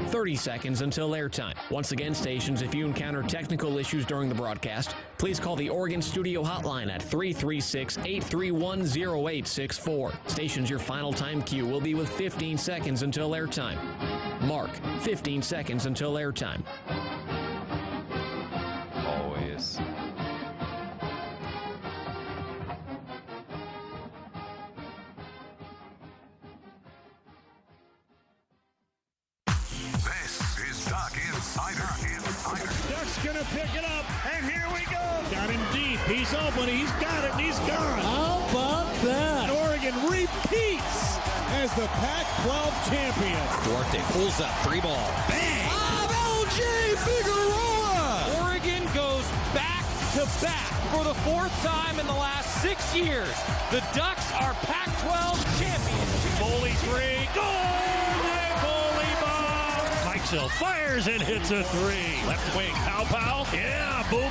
30 seconds until airtime. Once again, stations, if you encounter technical issues during the broadcast, please call the Oregon Studio Hotline at 336-831-0864. Stations, your final time cue will be with 15 seconds until airtime. Mark, 15 seconds until airtime. Always. Duck's gonna pick it up, and here we go. Got him deep. He's open. He's got it, and he's gone. How about that? Oregon repeats as the Pac-12 champion. Duarte pulls up, 3-ball. Bang! LJ Figueroa! Oregon goes back-to-back for the fourth time in the last 6 years. The Ducks are Pac-12 champions. Foley 3. Goal! Still fires and hits a 3. Left wing, pow. Yeah, boom.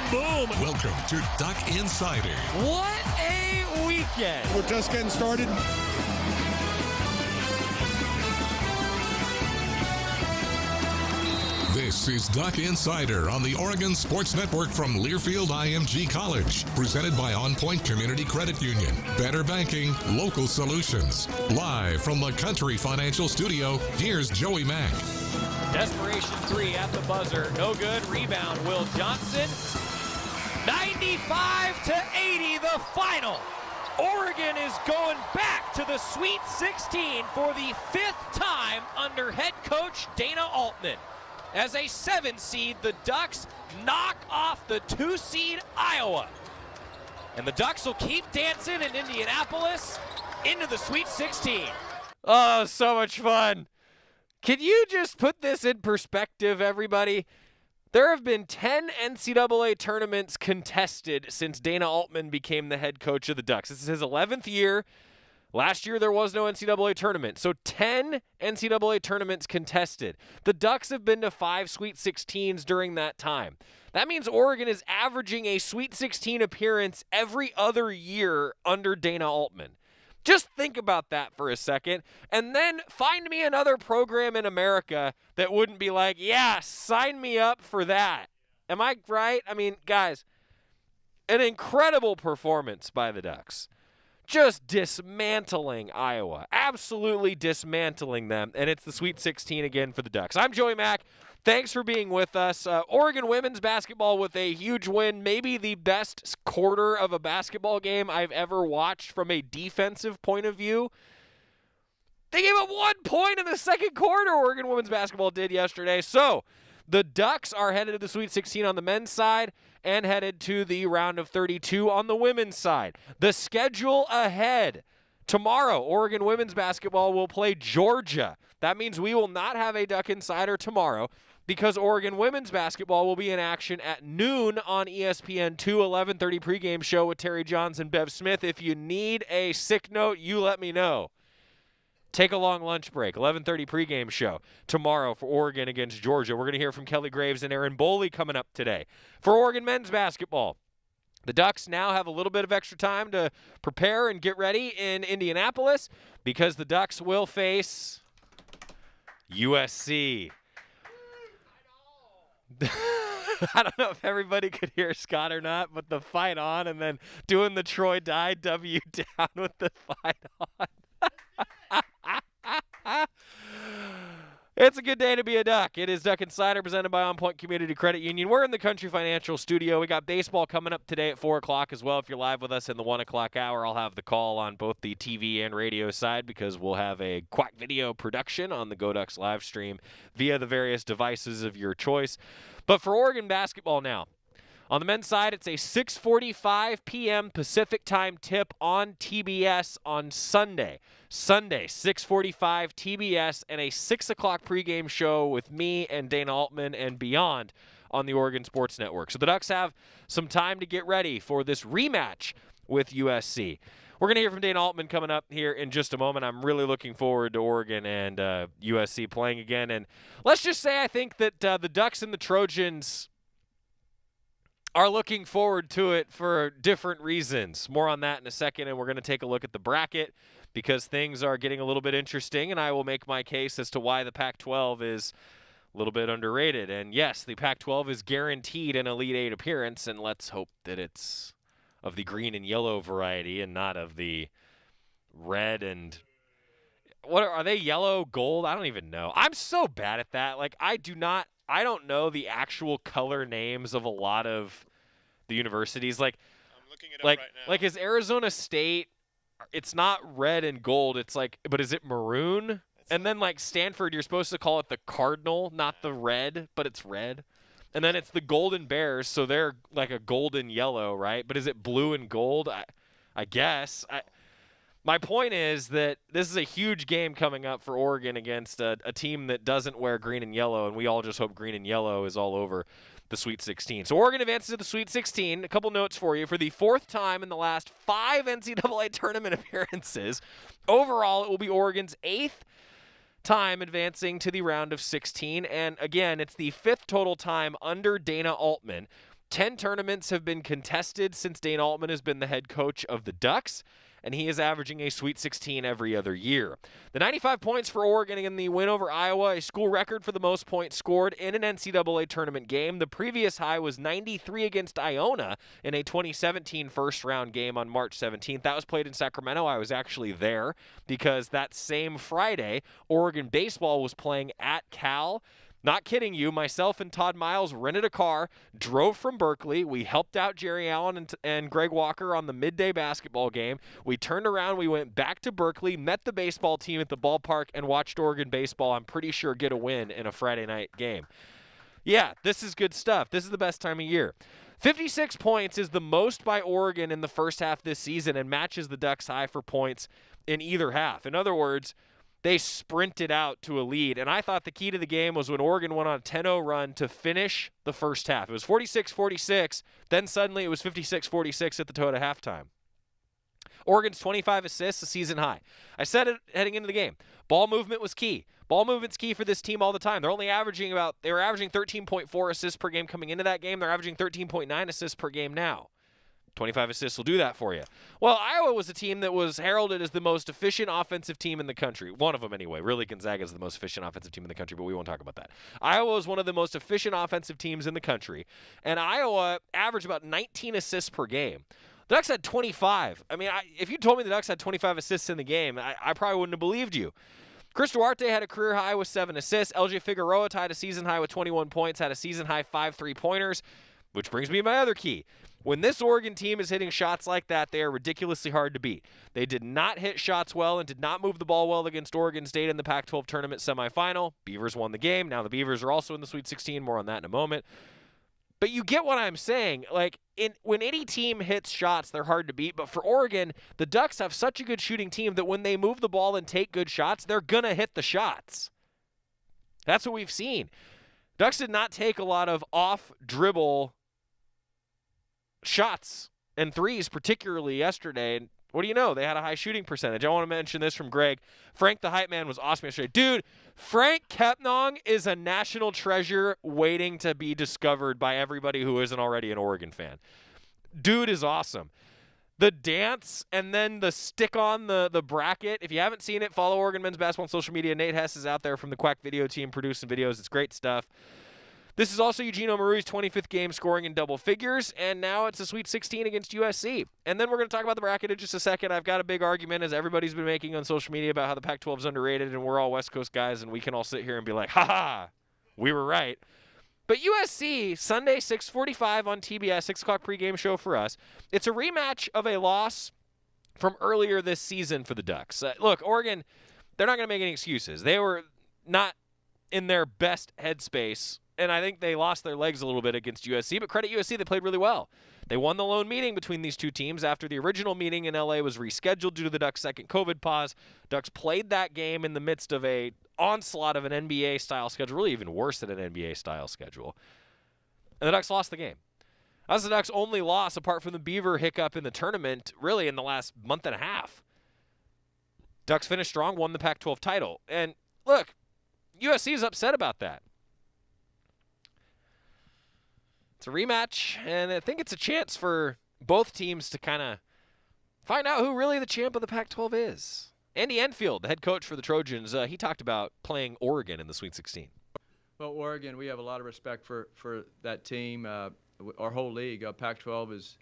Welcome to Duck Insider. What a weekend. We're just getting started. This is Duck Insider on the Oregon Sports Network from Learfield IMG College. Presented by On Point Community Credit Union. Better banking, local solutions. Live from the Country Financial Studio, here's Joey Mack. Desperation 3 at the buzzer. No good. Rebound, Will Johnson. 95-80, the final. Oregon is going back to the Sweet 16 for the 5th time under head coach Dana Altman. As a 7 seed, the Ducks knock off the 2 seed Iowa. And the Ducks will keep dancing in Indianapolis into the Sweet 16. Oh, so much fun. Can you just put this in perspective, everybody? There have been 10 NCAA tournaments contested since Dana Altman became the head coach of the Ducks. This is his 11th year. Last year, there was no NCAA tournament. So 10 NCAA tournaments contested. The Ducks have been to 5 Sweet 16s during that time. That means Oregon is averaging a Sweet 16 appearance every other year under Dana Altman. Just think about that for a second, and then find me another program in America that wouldn't be like, yeah, sign me up for that. Am I right? I mean, guys, an incredible performance by the Ducks. Just dismantling Iowa. Absolutely dismantling them, and it's the Sweet 16 again for the Ducks. I'm Joey Mack. Thanks for being with us. Oregon women's basketball with a huge win, maybe the best quarter of a basketball game I've ever watched from a defensive point of view. They gave up 1 point in the second quarter, Oregon women's basketball did yesterday. So the Ducks are headed to the Sweet 16 on the men's side and headed to the round of 32 on the women's side. The schedule ahead. Tomorrow, Oregon women's basketball will play Georgia. That means we will not have a Duck Insider tomorrow, because Oregon women's basketball will be in action at noon on ESPN2, 11:30 pregame show with Terry Johns and Bev Smith. If you need a sick note, you let me know. Take a long lunch break. 11:30 pregame show tomorrow for Oregon against Georgia. We're going to hear from Kelly Graves and Aaron Boley coming up today. For Oregon men's basketball, the Ducks now have a little bit of extra time to prepare and get ready in Indianapolis, because the Ducks will face USC. I don't know if everybody could hear Scott or not, but the fight on, and then doing the Troy Dye W down with the fight on. It's a good day to be a Duck. It is Duck Insider presented by On Point Community Credit Union. We're in the Country Financial Studio. We got baseball coming up today at 4 o'clock as well. If you're live with us in the 1 o'clock hour, I'll have the call on both the TV and radio side, because we'll have a Quack video production on the Go Ducks live stream via the various devices of your choice. But for Oregon basketball now, on the men's side, it's a 6:45 p.m. Pacific time tip on TBS on Sunday. Sunday, 6:45 TBS, and a 6 o'clock pregame show with me and Dana Altman and beyond on the Oregon Sports Network. So the Ducks have some time to get ready for this rematch with USC. We're going to hear from Dana Altman coming up here in just a moment. I'm really looking forward to Oregon and USC playing again. And let's just say I think that the Ducks and the Trojans are looking forward to it for different reasons. More on that in a second, and we're going to take a look at the bracket, because things are getting a little bit interesting, and I will make my case as to why the Pac-12 is a little bit underrated. And yes, the Pac-12 is guaranteed an Elite Eight appearance, and let's hope that it's of the green and yellow variety and not of the red and what are they, yellow, gold? I don't even know. I'm so bad at that. Like, I don't know the actual color names of a lot of the universities. Like, I'm looking it up right now. Like, is Arizona State, it's not red and gold. It's like, but is it maroon? And then, like, Stanford, you're supposed to call it the Cardinal, not the red, but it's red. And then it's the Golden Bears, so they're like a golden yellow, right? But is it blue and gold? I guess. My point is that this is a huge game coming up for Oregon against a team that doesn't wear green and yellow, and we all just hope green and yellow is all over the Sweet 16. So Oregon advances to the Sweet 16. A couple notes for you. For the fourth time in the last 5 NCAA tournament appearances, overall it will be Oregon's 8th time advancing to the round of 16. And again, it's the 5th total time under Dana Altman. 10 tournaments have been contested since Dana Altman has been the head coach of the Ducks, and he is averaging a Sweet 16 every other year. The 95 points for Oregon in the win over Iowa, a school record for the most points scored in an NCAA tournament game. The previous high was 93 against Iona in a 2017 first-round game on March 17th. That was played in Sacramento. I was actually there because that same Friday, Oregon baseball was playing at Cal. Not kidding you, myself and Todd Miles rented a car, drove from Berkeley. We helped out Jerry Allen and Greg Walker on the midday basketball game. We turned around, we went back to Berkeley, met the baseball team at the ballpark, and watched Oregon baseball, I'm pretty sure, get a win in a Friday night game. Yeah, this is good stuff. This is the best time of year. 56 points is the most by Oregon in the first half this season and matches the Ducks' high for points in either half. In other words, they sprinted out to a lead, and I thought the key to the game was when Oregon went on a 10-0 run to finish the first half. It was 46-46, then suddenly it was 56-46 at the Toyota halftime. Oregon's 25 assists, a season high. I said it heading into the game. Ball movement was key. Ball movement's key for this team all the time. They were averaging 13.4 assists per game coming into that game. They're averaging 13.9 assists per game now. 25 assists will do that for you. Well, Iowa was a team that was heralded as the most efficient offensive team in the country. One of them anyway. Really, Gonzaga is the most efficient offensive team in the country, but we won't talk about that. Iowa was one of the most efficient offensive teams in the country, and Iowa averaged about 19 assists per game. The Ducks had 25. I mean, if you told me the Ducks had 25 assists in the game, I probably wouldn't have believed you. Chris Duarte had a career high with 7 assists. LJ Figueroa tied a season high with 21 points, had a season high 5 3-pointers, which brings me to my other key. When this Oregon team is hitting shots like that, they are ridiculously hard to beat. They did not hit shots well and did not move the ball well against Oregon State in the Pac-12 tournament semifinal. Beavers won the game. Now the Beavers are also in the Sweet 16. More on that in a moment. But you get what I'm saying. Like, when any team hits shots, they're hard to beat. But for Oregon, the Ducks have such a good shooting team that when they move the ball and take good shots, they're going to hit the shots. That's what we've seen. Ducks did not take a lot of off-dribble shots and threes, particularly yesterday. And what do you know? They had a high shooting percentage. I want to mention this from Greg. Frank the Hype Man was awesome yesterday. Dude, Frank Kepnong is a national treasure waiting to be discovered by everybody who isn't already an Oregon fan. Dude is awesome. The dance and then the stick on the bracket. If you haven't seen it, follow Oregon Men's Basketball on social media. Nate Hess is out there from the Quack video team producing videos. It's great stuff. This is also Eugene Omorui's 25th game scoring in double figures, and now it's a Sweet 16 against USC. And then we're going to talk about the bracket in just a second. I've got a big argument, as everybody's been making on social media, about how the Pac-12 is underrated, and we're all West Coast guys, and we can all sit here and be like, ha-ha, we were right. But USC, Sunday, 6:45 on TBS, 6 o'clock pregame show for us. It's a rematch of a loss from earlier this season for the Ducks. Look, Oregon, they're not going to make any excuses. They were not in their best headspace, and I think they lost their legs a little bit against USC, but credit USC, they played really well. They won the lone meeting between these two teams after the original meeting in LA was rescheduled due to the Ducks' second COVID pause. Ducks played that game in the midst of a onslaught of an NBA-style schedule, really even worse than an NBA-style schedule. And the Ducks lost the game. That was the Ducks' only loss, apart from the Beaver hiccup in the tournament, really in the last month and a half. Ducks finished strong, won the Pac-12 title. And look, USC is upset about that. It's a rematch, and I think it's a chance for both teams to kind of find out who really the champ of the Pac-12 is. Andy Enfield, the head coach for the Trojans, he talked about playing Oregon in the Sweet 16. Well, Oregon, we have a lot of respect for that team. Our whole league, Pac-12 is.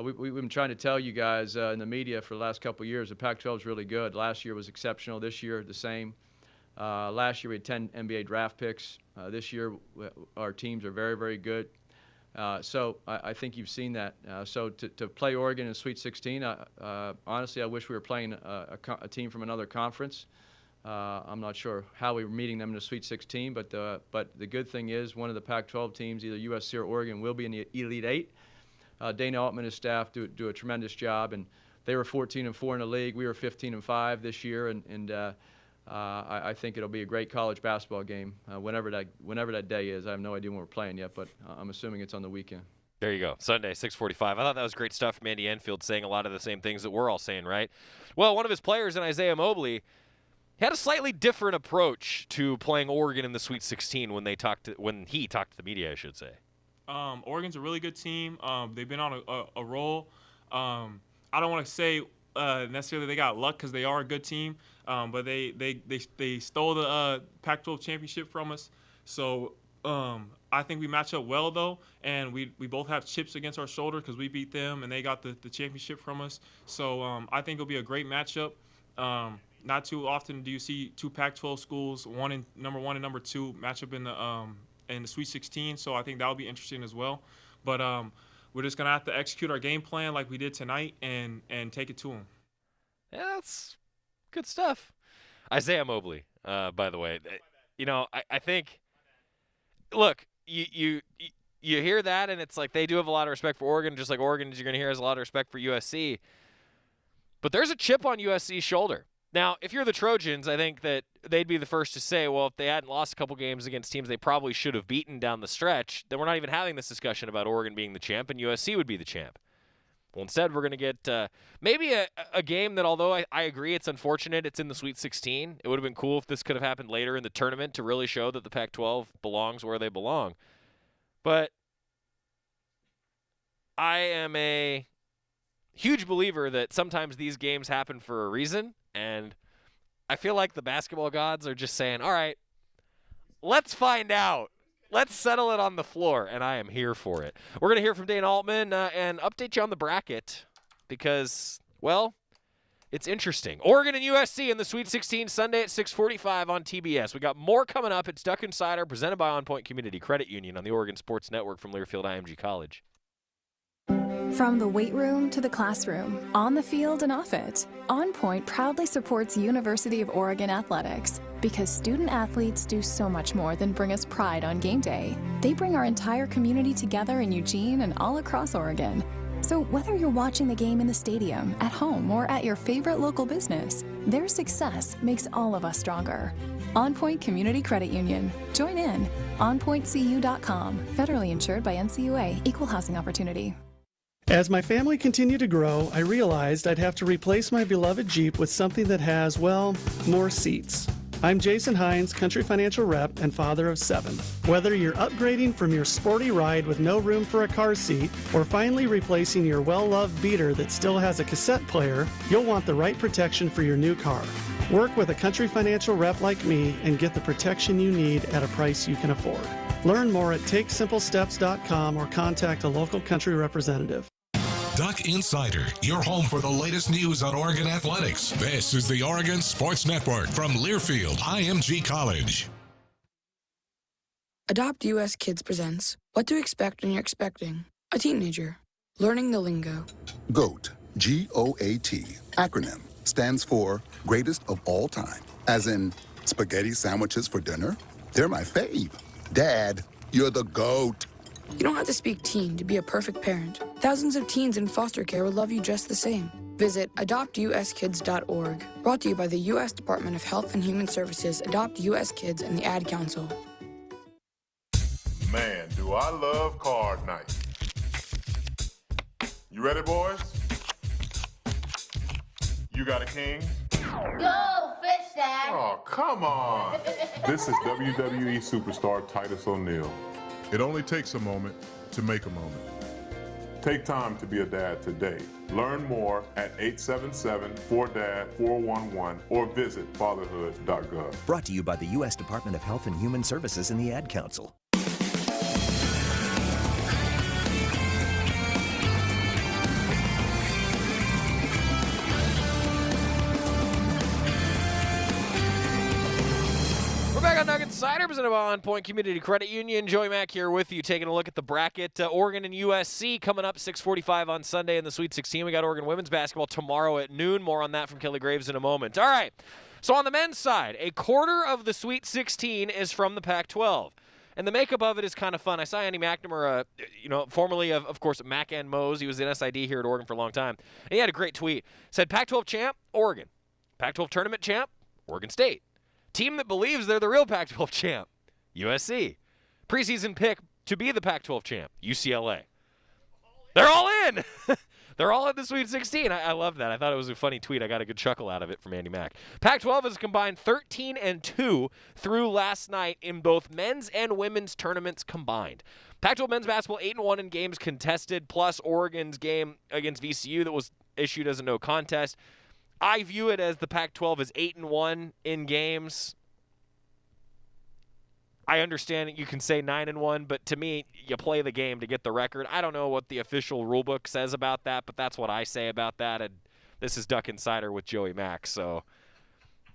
We've been trying to tell you guys in the media for the last couple of years, the Pac-12 is really good. Last year was exceptional. This year, the same. Last year, we had 10 NBA draft picks. This year, our teams are very, very good. So I think you've seen that. So to play Oregon in Sweet 16, honestly, I wish we were playing a team from another conference. I'm not sure how we were meeting them in the Sweet 16, but the good thing is one of the Pac-12 teams, either USC or Oregon, will be in the Elite Eight. Dana Altman and his staff do a tremendous job, and they were 14-4 in the league. We were 15-5 this year, and I think it'll be a great college basketball game whenever that day is. I have no idea when we're playing yet, but I'm assuming it's on the weekend. There you go. Sunday, 6:45. I thought that was great stuff from Andy Enfield, saying a lot of the same things that we're all saying, right? Well, one of his players in Isaiah Mobley had a slightly different approach to playing Oregon in the Sweet 16 when he talked to the media, I should say. Oregon's a really good team. They've been on a roll. I don't want to say necessarily they got luck because they are a good team, but they stole the Pac-12 championship from us. So I think we match up well, though, and we both have chips against our shoulder because we beat them and they got the championship from us. So I think it'll be a great matchup. Not too often do you see two Pac-12 schools, number one and number two, match up in the Sweet 16, so I think that'll be interesting as well. But we're just gonna have to execute our game plan like we did tonight and take it to them. Yeah, that's good stuff. Isaiah Mobley, by the way, I think. Look, you hear that and it's like they do have a lot of respect for Oregon, just like Oregon, you're gonna hear has a lot of respect for USC. But there's a chip on USC's shoulder. Now, if you're the Trojans, I think that they'd be the first to say, well, if they hadn't lost a couple games against teams they probably should have beaten down the stretch, then we're not even having this discussion about Oregon being the champ and USC would be the champ. Well, instead, we're going to get maybe a game that, although I agree it's unfortunate it's in the Sweet 16, it would have been cool if this could have happened later in the tournament to really show that the Pac-12 belongs where they belong. But I am a huge believer that sometimes these games happen for a reason. And I feel like the basketball gods are just saying, all right, let's find out. Let's settle it on the floor, and I am here for it. We're going to hear from Dana Altman and update you on the bracket because, well, it's interesting. Oregon and USC in the Sweet 16 Sunday at 6:45 on TBS. We got more coming up. It's Duck Insider presented by On Point Community Credit Union on the Oregon Sports Network from Learfield IMG College. From the weight room to the classroom, on the field and off it, On Point proudly supports University of Oregon athletics because student athletes do so much more than bring us pride on game day. They bring our entire community together in Eugene and all across Oregon. So whether you're watching the game in the stadium, at home, or at your favorite local business, their success makes all of us stronger. On Point Community Credit Union. Join in. OnPointCU.com. Federally insured by NCUA. Equal housing opportunity. As my family continued to grow, I realized I'd have to replace my beloved Jeep with something that has, well, more seats. I'm Jason Hines, Country Financial Rep and father of 7. Whether you're upgrading from your sporty ride with no room for a car seat or finally replacing your well-loved beater that still has a cassette player, you'll want the right protection for your new car. Work with a Country Financial Rep like me and get the protection you need at a price you can afford. Learn more at TakeSimpleSteps.com or contact a local Country representative. Duck Insider, your home for the latest news on Oregon athletics. This is the Oregon Sports Network from Learfield IMG College. Adopt US Kids presents What to Expect When You're Expecting a Teenager. Learning the lingo. GOAT, G-O-A-T, acronym, stands for Greatest of All Time. As in, spaghetti sandwiches for dinner? They're my fave. Dad, you're the GOAT. You don't have to speak teen to be a perfect parent. Thousands of teens in foster care will love you just the same. Visit adoptuskids.org. Brought to you by the U.S. Department of Health and Human Services, Adopt U.S. Kids, and the Ad Council. Man, do I love card night. You ready, boys? You got a king? Go, fish, Dad! Oh, come on. This is WWE superstar Titus O'Neil. It only takes a moment to make a moment. Take time to be a dad today. Learn more at 877-4DAD-411 or visit fatherhood.gov. Brought to you by the U.S. Department of Health and Human Services and the Ad Council. We're back on Nugget Insider, presented by On Point Community Credit Union. Joey Mack here with you, taking a look at the bracket. Oregon and USC coming up 6:45 on Sunday in the Sweet 16. We got Oregon women's basketball tomorrow at noon. More on that from Kelly Graves in a moment. All right, so on the men's side, a quarter of the Sweet 16 is from the Pac-12. And the makeup of it is kind of fun. I saw Andy McNamara, formerly of course, Mac and Mose. He was an SID here at Oregon for a long time. And he had a great tweet. Said, Pac-12 champ, Oregon. Pac-12 tournament champ, Oregon State. Team that believes they're the real Pac-12 champ, USC. Preseason pick to be the Pac-12 champ, UCLA. They're all in. They're all at the Sweet 16. I love that. I thought it was a funny tweet. I got a good chuckle out of it from Andy Mack. Pac-12 has combined 13-2 through last night in both men's and women's tournaments combined. Pac-12 men's basketball 8-1 in games contested, plus Oregon's game against VCU that was issued as a no contest. I view it as the Pac-12 is 8-1 in games. I understand you can say 9-1, but to me, you play the game to get the record. I don't know what the official rulebook says about that, but that's what I say about that. And this is Duck Insider with Joey Mack, so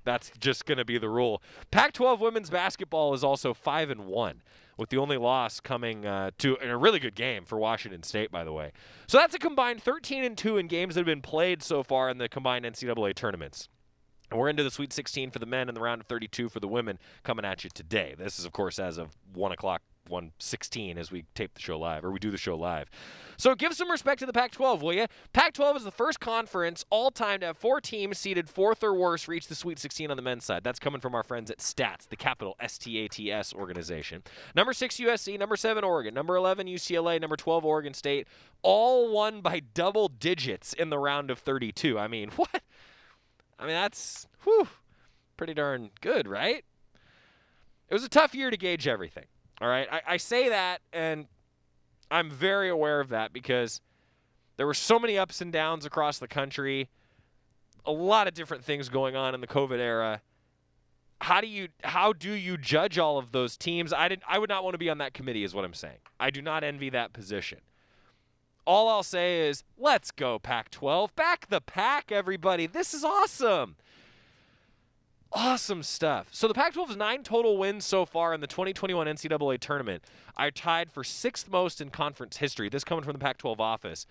that's just going to be the rule. Pac-12 women's basketball is also 5-1, with the only loss coming to in a really good game for Washington State, by the way. So that's a combined 13-2 in games that have been played so far in the combined NCAA tournaments. And we're into the Sweet 16 for the men and the round of 32 for the women coming at you today. This is, of course, as of 1 o'clock, 1:16 as we tape the show live, or we do the show live. So give some respect to the Pac-12, will you? Pac-12 is the first conference all time to have 4 teams seeded 4th or worse reach the Sweet 16 on the men's side. That's coming from our friends at Stats, the capital STATS organization. Number 6, USC. Number 7, Oregon. Number 11, UCLA. Number 12, Oregon State. All won by double digits in the round of 32. I mean, what? I mean, that's pretty darn good, right? It was a tough year to gauge everything. All right, I say that, and I'm very aware of that because there were so many ups and downs across the country, a lot of different things going on in the COVID era. How do you judge all of those teams? I would not want to be on that committee is what I'm saying. I do not envy that position. All I'll say is, let's go Pac-12. Back the pack, everybody. This is awesome. Awesome stuff. So the Pac-12's 9 total wins so far in the 2021 NCAA tournament are tied for 6th most in conference history. This coming from the Pac-12 office.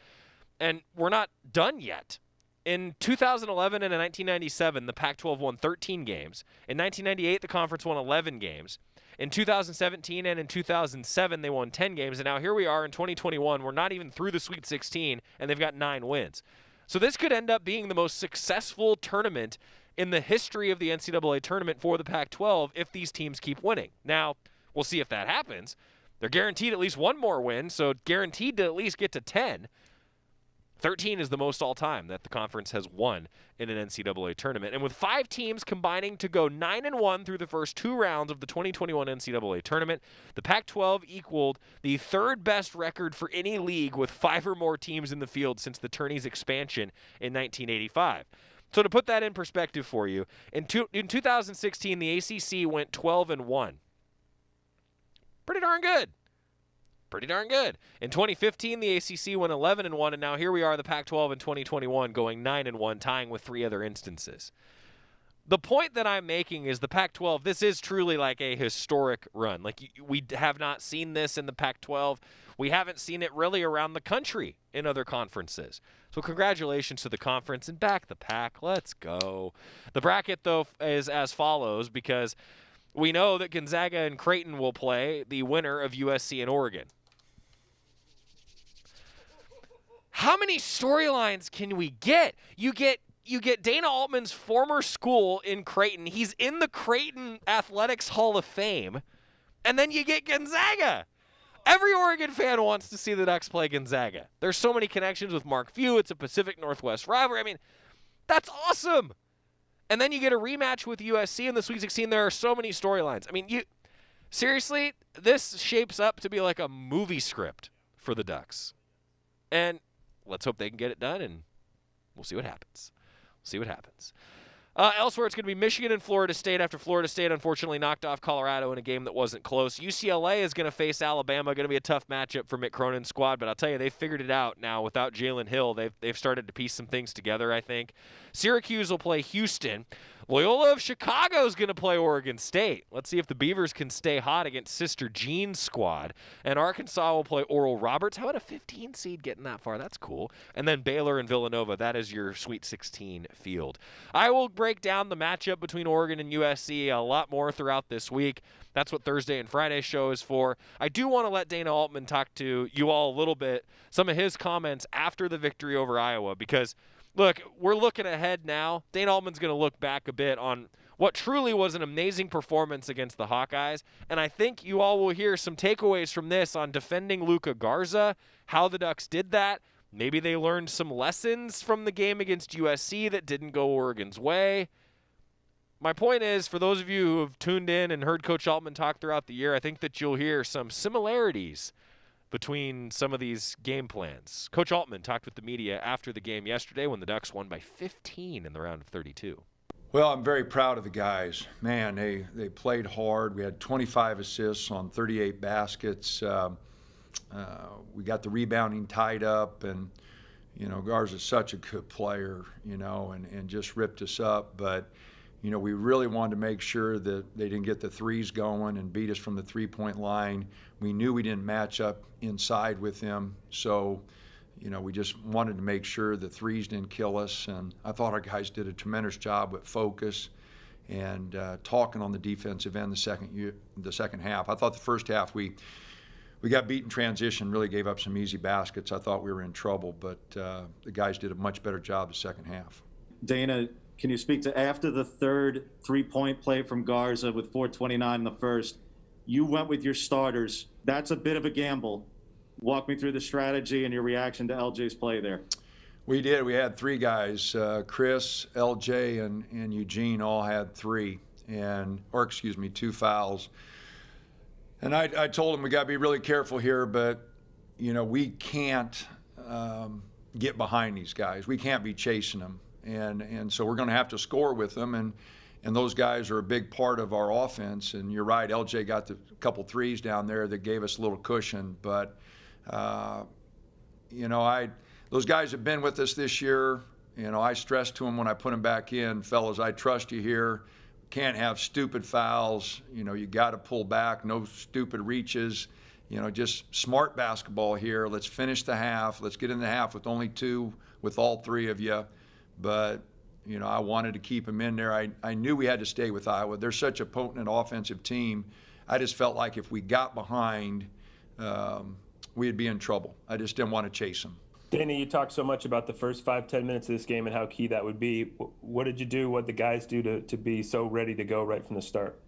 And we're not done yet. In 2011 and in 1997, the Pac-12 won 13 games. In 1998, the conference won 11 games. In 2017 and in 2007, they won 10 games. And now here we are in 2021. We're not even through the Sweet 16, and they've got 9 wins. So this could end up being the most successful tournament in the history of the NCAA tournament for the Pac-12 if these teams keep winning. Now, we'll see if that happens. They're guaranteed at least one more win, so guaranteed to at least get to 10. 13 is the most all-time that the conference has won in an NCAA tournament. And with 5 teams combining to go 9-1 through the first 2 rounds of the 2021 NCAA tournament, the Pac-12 equaled the 3rd best record for any league with 5 or more teams in the field since the tourney's expansion in 1985. So to put that in perspective for you, in 2016, the ACC went 12-1. Pretty darn good. Pretty darn good. In 2015, the ACC went 11-1, and now here we are, the Pac-12 in 2021, going 9-1, tying with 3 other instances. The point that I'm making is the Pac-12, this is truly like a historic run. Like, we have not seen this in the Pac-12. We haven't seen it really around the country in other conferences. So congratulations to the conference, and back the pack. Let's go. The bracket, though, is as follows, because we know that Gonzaga and Creighton will play the winner of USC and Oregon. How many storylines can we get? You get Dana Altman's former school in Creighton. He's in the Creighton Athletics Hall of Fame. And then you get Gonzaga. Every Oregon fan wants to see the Ducks play Gonzaga. There's so many connections with Mark Few. It's a Pacific Northwest rivalry. I mean, that's awesome. And then you get a rematch with USC in the Sweet 16. There are so many storylines. I mean, seriously, this shapes up to be like a movie script for the Ducks. And let's hope they can get it done, and we'll see what happens. Elsewhere, it's going to be Michigan and Florida State after Florida State unfortunately knocked off Colorado in a game that wasn't close. UCLA is going to face Alabama. Going to be a tough matchup for Mick Cronin's squad, but I'll tell you, they've figured it out now without Jalen Hill. They've started to piece some things together, I think. Syracuse will play Houston. Loyola of Chicago is going to play Oregon State. Let's see if the Beavers can stay hot against Sister Jean's squad. And Arkansas will play Oral Roberts. How about a 15 seed getting that far? That's cool. And then Baylor and Villanova. That is your Sweet 16 field. I will break down the matchup between Oregon and USC a lot more throughout this week. That's what Thursday and Friday show is for. I do want to let Dana Altman talk to you all a little bit, some of his comments after the victory over Iowa, because look, we're looking ahead now. Dana Altman's going to look back a bit on what truly was an amazing performance against the Hawkeyes, and I think you all will hear some takeaways from this on defending Luka Garza, how the Ducks did that. Maybe they learned some lessons from the game against USC that didn't go Oregon's way. My point is, for those of you who have tuned in and heard Coach Altman talk throughout the year, I think that you'll hear some similarities between some of these game plans. Coach Altman talked with the media after the game yesterday when the Ducks won by 15 in the round of 32. Well, I'm very proud of the guys. Man, they played hard. We had 25 assists on 38 baskets. We got the rebounding tied up, and, Garza's such a good player, and just ripped us up. But, we really wanted to make sure that they didn't get the threes going and beat us from the three-point line. We knew we didn't match up inside with them, so, we just wanted to make sure the threes didn't kill us. And I thought our guys did a tremendous job with focus and talking on the defensive end the second half. I thought the first half we got beat in transition, really gave up some easy baskets. I thought we were in trouble, but the guys did a much better job the second half. Dana, can you speak to after the third three-point play from Garza with 4:29 in the first, you went with your starters. That's a bit of a gamble. Walk me through the strategy and your reaction to LJ's play there. We did. We had three guys, Chris, LJ, and Eugene all had two fouls. And I told him we got to be really careful here, but, we can't get behind these guys. We can't be chasing them. And so we're going to have to score with them, and those guys are a big part of our offense. And you're right, LJ got the couple threes down there that gave us a little cushion. But, those guys have been with us this year. I stressed to them when I put them back in, fellas, I trust you here. Can't have stupid fouls. You got to pull back, no stupid reaches. Just smart basketball here. Let's finish the half. Let's get in the half with only two, with all three of you. But, I wanted to keep them in there. I knew we had to stay with Iowa. They're such a potent offensive team. I just felt like if we got behind, we'd be in trouble. I just didn't want to chase them. Dana, you talked so much about the first 5-10 minutes of this game and how key that would be. What did you do, what the guys do to be so ready to go right from the start?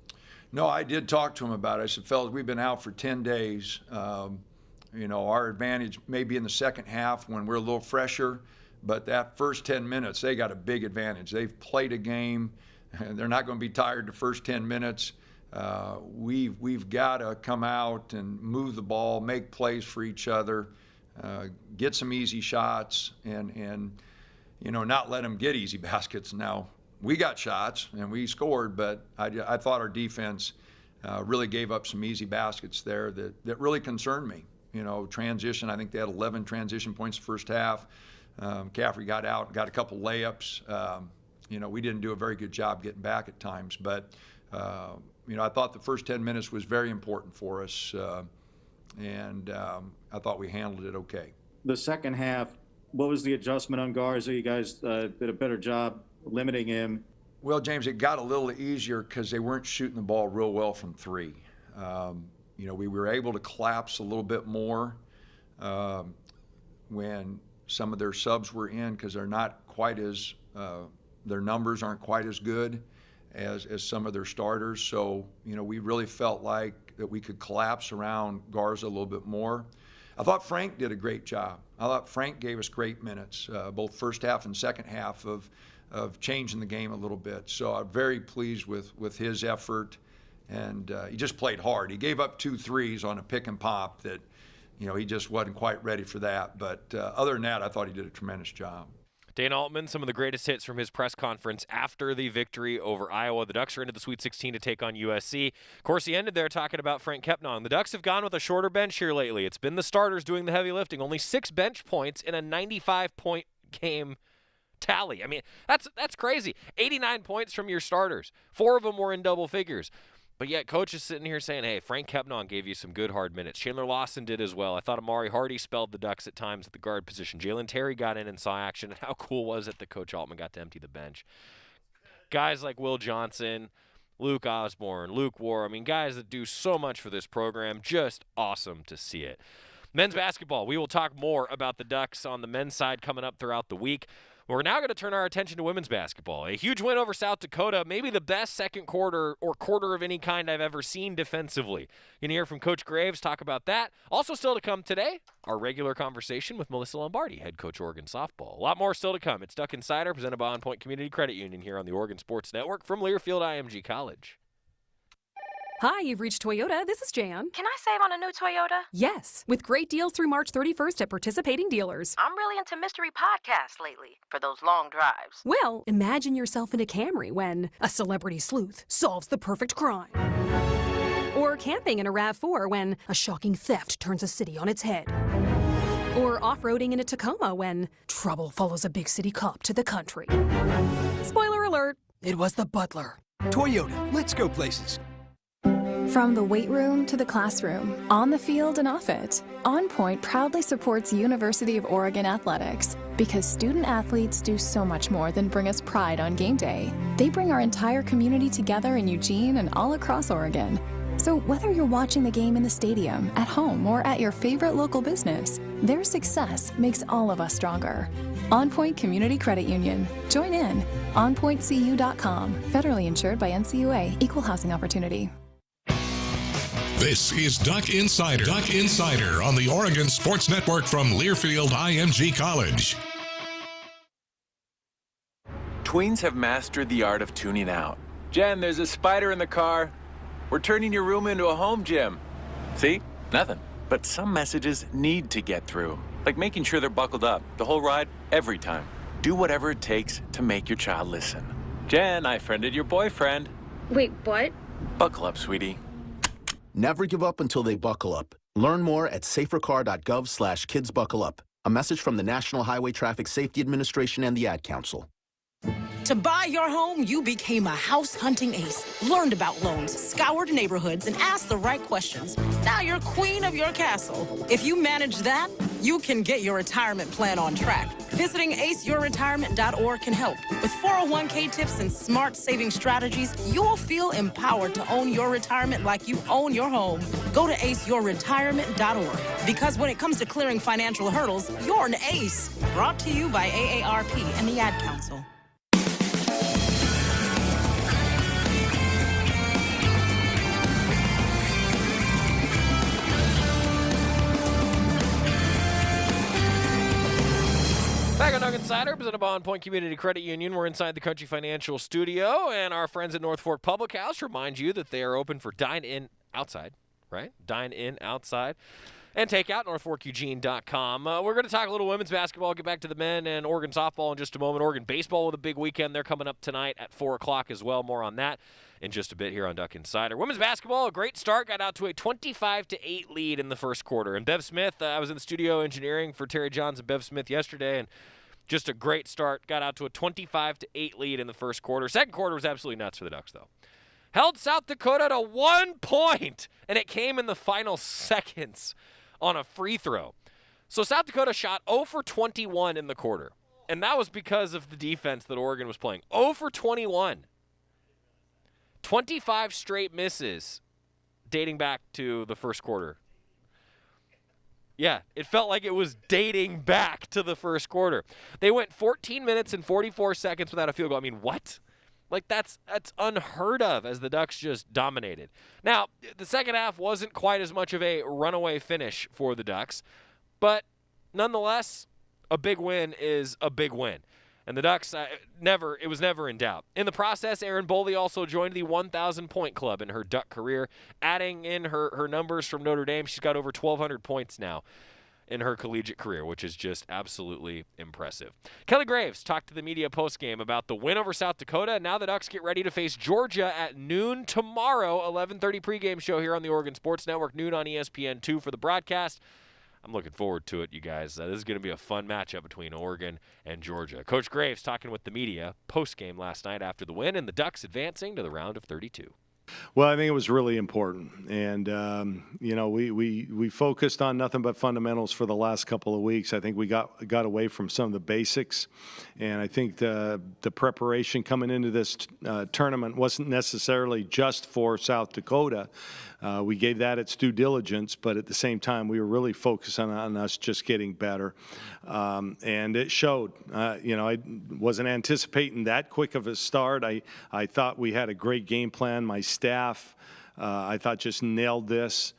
No, I did talk to them about it. I said, fellas, we've been out for 10 days. Our advantage may be in the second half when we're a little fresher, but that first 10 minutes, they got a big advantage. They've played a game, and they're not going to be tired the first 10 minutes. We've got to come out and move the ball, make plays for each other, get some easy shots, and not let them get easy baskets. Now, we got shots and we scored, but I thought our defense really gave up some easy baskets there that really concerned me. Transition, I think they had 11 transition points the first half. McCaffrey got out, got a couple layups. We didn't do a very good job getting back at times, but I thought the first 10 minutes was very important for us, and I thought we handled it okay. The second half, what was the adjustment on Garza? You guys did a better job limiting him. Well, James, it got a little easier because they weren't shooting the ball real well from three. We were able to collapse a little bit more when some of their subs were in, because they're not quite as their numbers aren't quite as good as some of their starters. So, we really felt like that we could collapse around Garza a little bit more. I thought Frank did a great job. I thought Frank gave us great minutes, both first half and second half of changing the game a little bit. So I'm very pleased with his effort, and he just played hard. He gave up 2 threes on a pick and pop that he just wasn't quite ready for that. But other than that, I thought he did a tremendous job. Dana Altman, some of the greatest hits from his press conference after the victory over Iowa. The Ducks are into the Sweet 16 to take on USC. Of course, he ended there talking about Frank Kepnong. The Ducks have gone with a shorter bench here lately. It's been the starters doing the heavy lifting. Only 6 bench points in a 95-point game tally. I mean, that's crazy. 89 points from your starters. 4 of them were in double figures. But yet, coach is sitting here saying, hey, Frank Kepnong gave you some good hard minutes. Chandler Lawson did as well. I thought Amari Hardy spelled the Ducks at times at the guard position. Jalen Terry got in and saw action. And how cool was it that Coach Altman got to empty the bench? Guys like Will Johnson, Luke Osborne, Luke War, I mean, guys that do so much for this program. Just awesome to see it. Men's basketball, we will talk more about the Ducks on the men's side coming up throughout the week. We're now going to turn our attention to women's basketball. A huge win over South Dakota, maybe the best second quarter or quarter of any kind I've ever seen defensively. You're going to hear from Coach Graves talk about that. Also still to come today, our regular conversation with Melyssa Lombardi, head coach Oregon softball. A lot more still to come. It's Duck Insider, presented by On Point Community Credit Union here on the Oregon Sports Network from Learfield IMG College. Hi, you've reached Toyota. This is Jan. Can I save on a new Toyota? Yes, with great deals through March 31st at participating dealers. I'm really into mystery podcasts lately for those long drives. Well, imagine yourself in a Camry when a celebrity sleuth solves the perfect crime. Or camping in a RAV4 when a shocking theft turns a city on its head. Or off-roading in a Tacoma when trouble follows a big city cop to the country. Spoiler alert, it was the butler. Toyota, let's go places. From the weight room to the classroom, on the field and off it, On Point proudly supports University of Oregon athletics because student athletes do so much more than bring us pride on game day. They bring our entire community together in Eugene and all across Oregon. So whether you're watching the game in the stadium, at home, or at your favorite local business, their success makes all of us stronger. On Point Community Credit Union. Join in. OnPointCU.com. Federally insured by NCUA. Equal housing opportunity. This is Duck Insider. Duck Insider on the Oregon Sports Network from Learfield IMG College. Tweens have mastered the art of tuning out. Jen, there's a spider in the car. We're turning your room into a home gym. See? Nothing. But some messages need to get through. Like making sure they're buckled up the whole ride, every time. Do whatever it takes to make your child listen. Jen, I friended your boyfriend. Wait, what? Buckle up, sweetie. Never give up until they buckle up. Learn more at safercar.gov/kidsbuckleup. A message from the National Highway Traffic Safety Administration and the Ad Council. To buy your home, you became a house hunting ace. Learned about loans, scoured neighborhoods, and asked the right questions. Now you're queen of your castle. If you manage that, you can get your retirement plan on track. Visiting aceyourretirement.org can help. With 401k tips and smart saving strategies, you'll feel empowered to own your retirement like you own your home. Go to aceyourretirement.org. Because when it comes to clearing financial hurdles, you're an ace. Brought to you by AARP and the Ad Council. Back on Duck Insider, presented by On Point Community Credit Union. We're inside the Country Financial Studio, and our friends at North Fork Public House remind you that they are open for dine-in outside, right? Dine-in outside and takeout, northforkeugene.com. We're going to talk a little women's basketball, get back to the men, and Oregon softball in just a moment. Oregon baseball with a big weekend. They're coming up tonight at 4 o'clock as well. More on that in just a bit here on Duck Insider. Women's basketball, a great start. Got out to a 25-8 lead in the first quarter. And Bev Smith, I was in the studio engineering for Terry Johns and Bev Smith yesterday, and just a great start. Got out to a 25-8 lead in the first quarter. Second quarter was absolutely nuts for the Ducks, though. Held South Dakota to 1 point, and it came in the final seconds on a free throw. So South Dakota shot 0 for 21 in the quarter, and that was because of the defense that Oregon was playing. 0 for 21. 25 straight misses dating back to the first quarter. Yeah, it felt like it was dating back to the first quarter. They went 14 minutes and 44 seconds without a field goal. I mean, what? Like, that's unheard of as the Ducks just dominated. Now, the second half wasn't quite as much of a runaway finish for the Ducks, but nonetheless, a big win is a big win. And the Ducks, it was never in doubt. In the process, Erin Boley also joined the 1,000-point club in her Duck career, adding in her numbers from Notre Dame. She's got over 1,200 points now in her collegiate career, which is just absolutely impressive. Kelly Graves talked to the media postgame about the win over South Dakota. Now the Ducks get ready to face Georgia at noon tomorrow, 11:30 pregame show here on the Oregon Sports Network, noon on ESPN2 for the broadcast. I'm looking forward to it, you guys. This is going to be a fun matchup between Oregon and Georgia. Coach Graves talking with the media post-game last night after the win, and the Ducks advancing to the round of 32. Well, I think it was really important, and we focused on nothing but fundamentals for the last couple of weeks. I think we got away from some of the basics, and I think the preparation coming into this tournament wasn't necessarily just for South Dakota. We gave that its due diligence, but at the same time, we were really focusing on us just getting better, and it showed. I wasn't anticipating that quick of a start. I thought we had a great game plan. My staff, I thought, just nailed this.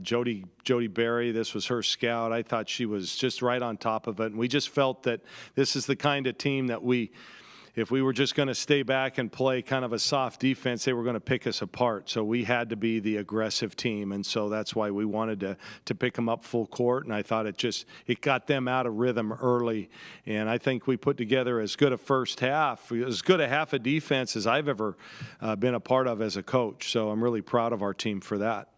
Jody Berry, this was her scout. I thought she was just right on top of it, and we just felt that this is the kind of team that if we were just going to stay back and play kind of a soft defense, they were going to pick us apart. So we had to be the aggressive team, and so that's why we wanted to pick them up full court. And I thought it got them out of rhythm early. And I think we put together as good a first half, as good a half of defense as I've ever been a part of as a coach. So I'm really proud of our team for that.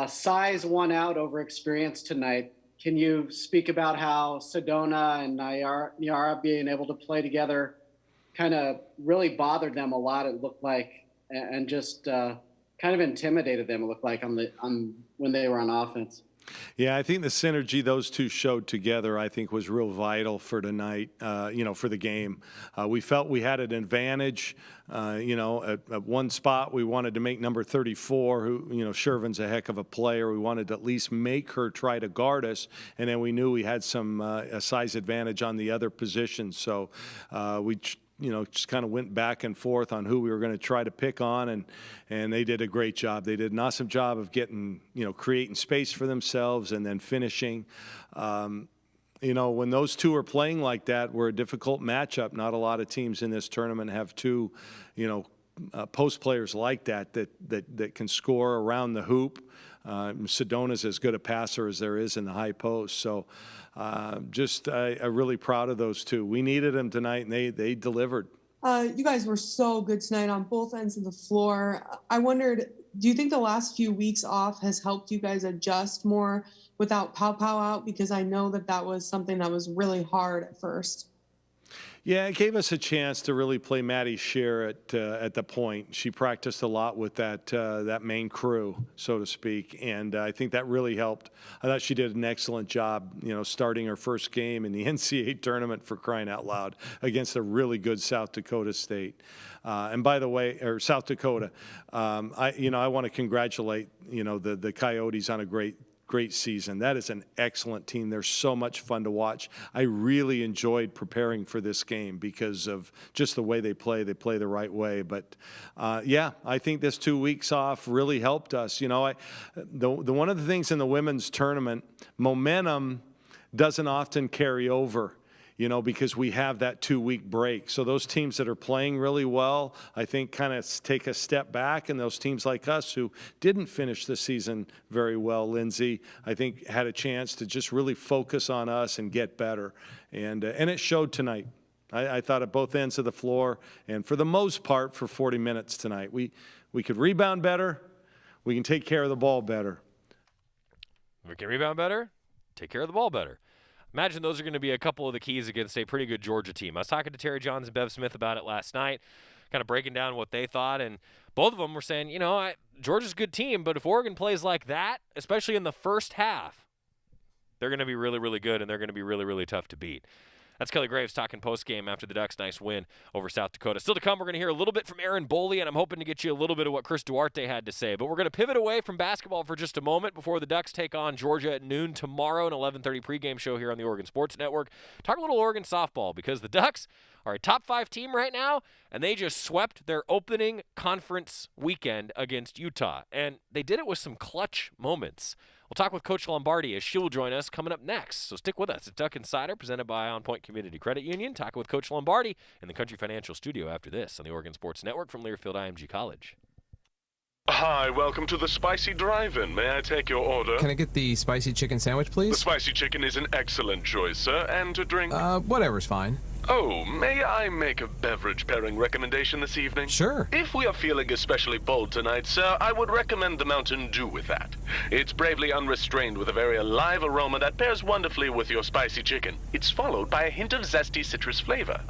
Size won out over experience tonight. Can you speak about how Sedona and Nyara being able to play together kind of really bothered them a lot, it looked like, and just kind of intimidated them, it looked like, when they were on offense? Yeah, I think the synergy those two showed together, I think, was real vital for tonight, for the game. We felt we had an advantage, at one spot we wanted to make number 34, who, Shervin's a heck of a player. We wanted to at least make her try to guard us, and then we knew we had a size advantage on the other positions. So we just kind of went back and forth on who we were going to try to pick on, and they did a great job. They did an awesome job of getting, creating space for themselves and then finishing. When those two are playing like that, we're a difficult matchup. Not a lot of teams in this tournament have two, post players like that can score around the hoop. Sedona's as good a passer as there is in the high post. So I'm really proud of those two. We needed them tonight, and they delivered. You guys were so good tonight on both ends of the floor. I wondered, do you think the last few weeks off has helped you guys adjust more without Pow out? Because I know that was something that was really hard at first. Yeah, it gave us a chance to really play Maddie Scheer at the point. She practiced a lot with that main crew, so to speak, and I think that really helped. I thought she did an excellent job, starting her first game in the NCAA tournament, for crying out loud, against a really good South Dakota State. And by the way, or South Dakota, I want to congratulate the Coyotes on a great season. That is an excellent team. They're so much fun to watch. I really enjoyed preparing for this game because of just the way they play. They play the right way. But I think this 2 weeks off really helped us. One of the things in the women's tournament, momentum doesn't often carry over, because we have that 2-week break. So those teams that are playing really well, I think, kind of take a step back, and those teams like us who didn't finish the season very well, Lindsay, I think had a chance to just really focus on us and get better. And it showed tonight. I thought at both ends of the floor, and for the most part for 40 minutes tonight. We could rebound better. We can take care of the ball better. We can rebound better, take care of the ball better. Imagine those are going to be a couple of the keys against a pretty good Georgia team. I was talking to Terry Johns and Bev Smith about it last night, kind of breaking down what they thought, and both of them were saying, Georgia's a good team, but if Oregon plays like that, especially in the first half, they're going to be really, really good, and they're going to be really, really tough to beat. That's Kelly Graves talking post-game after the Ducks' nice win over South Dakota. Still to come, we're going to hear a little bit from Erin Boley, and I'm hoping to get you a little bit of what Chris Duarte had to say. But we're going to pivot away from basketball for just a moment before the Ducks take on Georgia at noon tomorrow, an 11:30 pregame show here on the Oregon Sports Network. Talk a little Oregon softball, because the Ducks are a top 5 team right now, and they just swept their opening conference weekend against Utah. And they did it with some clutch moments. We'll talk with Coach Lombardi as she'll join us coming up next. So stick with us. It's Duck Insider presented by On Point Community Credit Union. Talking with Coach Lombardi in the Country Financial Studio after this on the Oregon Sports Network from Learfield IMG College. Hi, welcome to the Spicy Drive-In. May I take your order? Can I get the spicy chicken sandwich, please? The spicy chicken is an excellent choice, sir. And to drink? Whatever's fine. Oh, may I make a beverage pairing recommendation this evening? Sure. If we are feeling especially bold tonight, sir, I would recommend the Mountain Dew with that. It's bravely unrestrained with a very alive aroma that pairs wonderfully with your spicy chicken. It's followed by a hint of zesty citrus flavor.